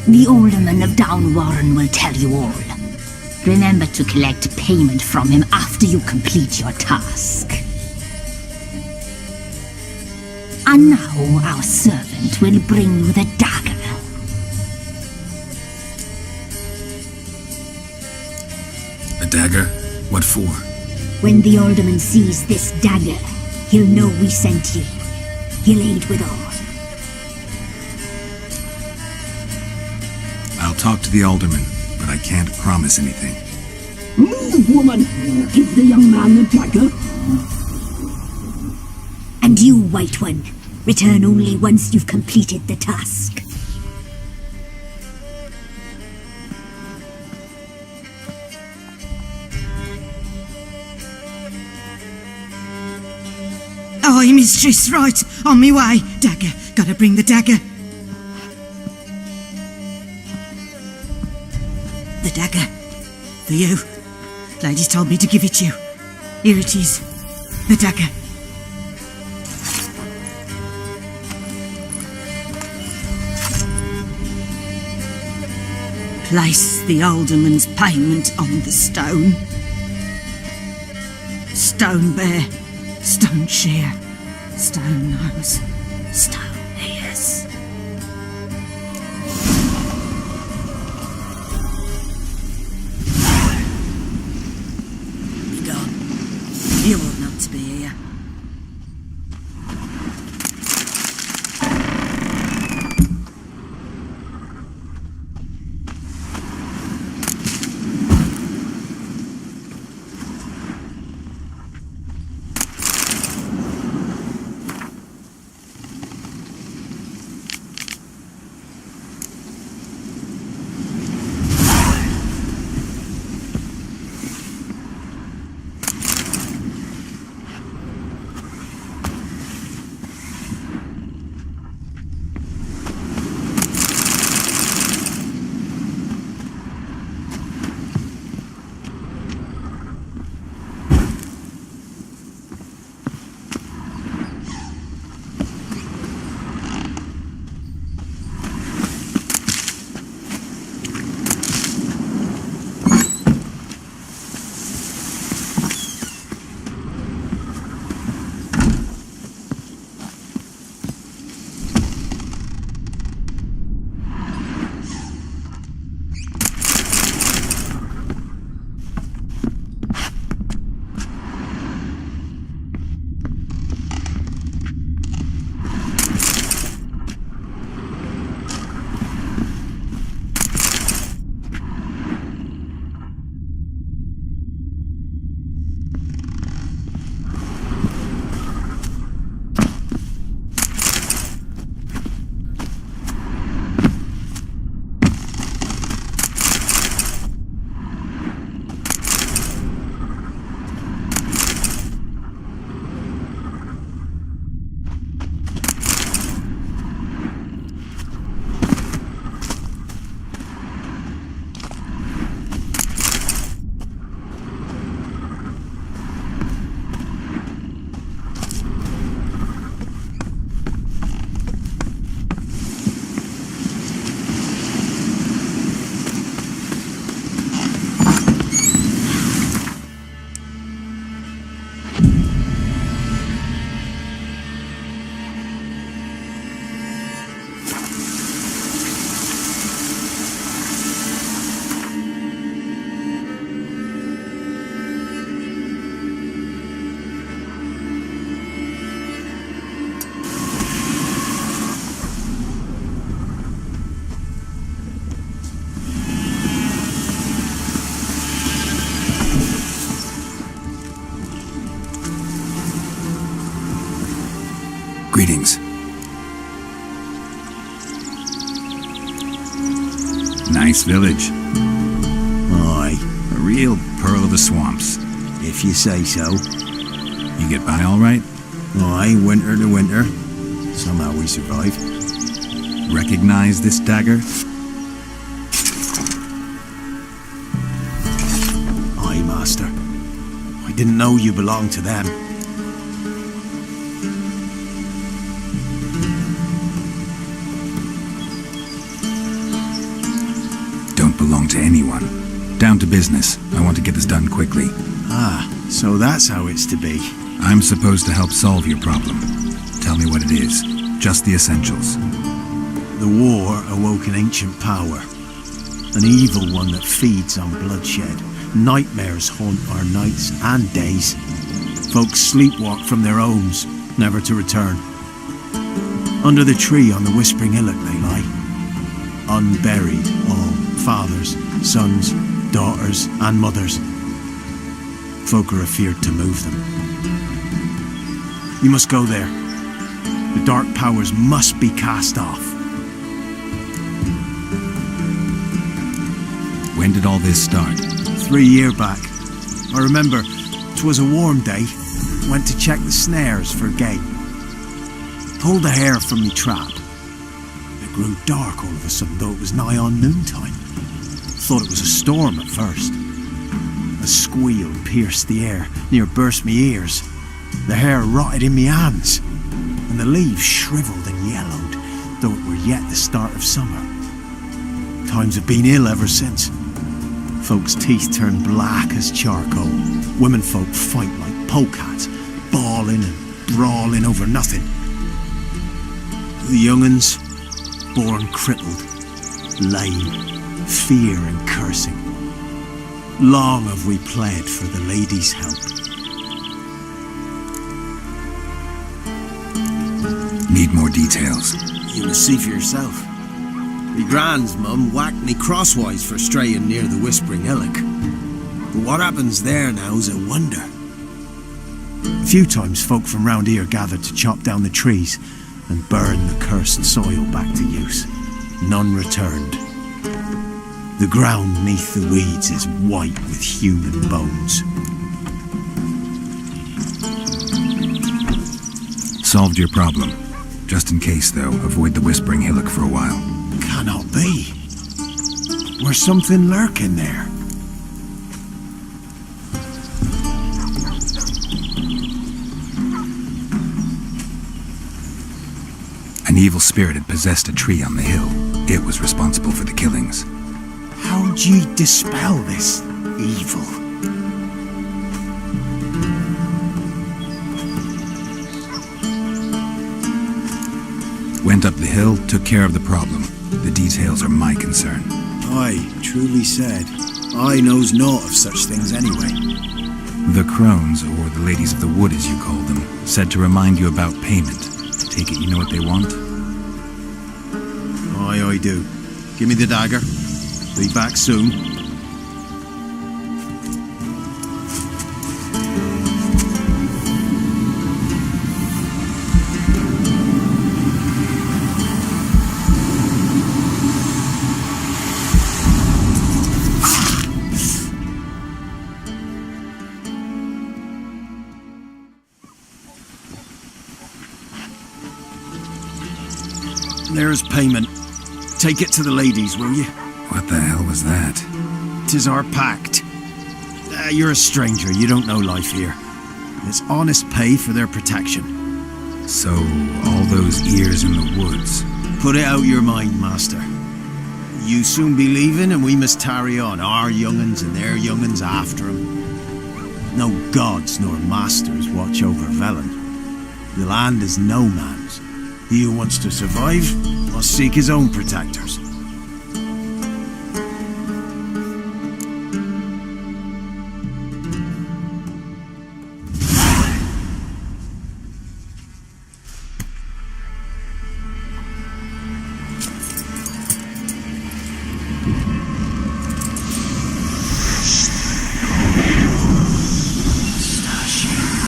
The Alderman of Downwarren will tell you all. Remember to collect payment from him after you complete your task. And now our servant will bring you the dagger. A dagger? What for? When the Alderman sees this dagger, he'll know we sent you. He'll aid with all. I'll talk to the Alderman, but I can't promise anything. Move, woman! Give the young man the dagger. And you, White One, return only once you've completed the task. Aye, mistress, right. On me way. Dagger. Gotta bring the dagger. The dagger. For you. Ladies told me to give it you. Here it is. The dagger. Place the Alderman's payment on the stone. Stone bear. Stone shear, stone nose, stone ears. Be gone. You ought not to be here. Greetings. Nice village. Aye. A real pearl of the swamps. If you say so. You get by all right? Aye, winter to winter. Somehow we survive. Recognize this dagger? Aye, master. I didn't know you belonged to them. don't belong to anyone. Down to business. I want to get this done quickly. Ah, so that's how it's to be. I'm supposed to help solve your problem. Tell me what it is. Just the essentials. The war awoke an ancient power. An evil one that feeds on bloodshed. Nightmares haunt our nights and days. Folks sleepwalk from their homes, never to return. Under the tree on the Whispering Hillock they lie. Unburied, all fathers, sons, daughters and mothers. Folk are afeard to move them. You must go there. The dark powers must be cast off. When did all this start? 3 years back. I remember 'twas a warm day. Went to check the snares for game. Pulled the hair from me trap. It grew dark all of a sudden, though it was nigh on noontime. Thought it was a storm at first. A squeal pierced the air, near burst me ears. The hair rotted in me hands, and the leaves shriveled and yellowed, though it were yet the start of summer. Times have been ill ever since. Folks' teeth turn black as charcoal. Women folk fight like polecats, bawling and brawling over nothing. The young'uns, born crippled, lame, fear and cursing. Long have we pled for the ladies' help. Need more details. You must see for yourself. Me grand's mum whacked me crosswise for straying near the Whispering Hillock. But what happens there now's a wonder. A few times folk from round here gathered to chop down the trees and burn the cursed soil back to use. None returned. The ground neath the weeds is white with human bones. Solved your problem. Just in case, though, avoid the Whispering Hillock for a while. Cannot be. Where's something lurking there? An evil spirit had possessed a tree on the hill. It was responsible for the killings. How'd ye dispel this evil? Went up the hill, took care of the problem. The details are my concern. Aye, truly said. I knows naught of such things anyway. The crones, or the ladies of the wood as you call them, said to remind you about payment. Take it you know what they want? Aye, I do. Give me the dagger. Be back soon. There's payment. Take it to the ladies, will you? What the hell was that? 'Tis our pact. You're a stranger, you don't know life here. It's honest pay for their protection. So, all those ears in the woods. Put it out your mind, master. You soon be leaving and we must tarry on, our young'uns and their young'uns after 'em. No gods nor masters watch over Velen. The land is no man's. He who wants to survive must seek his own protectors.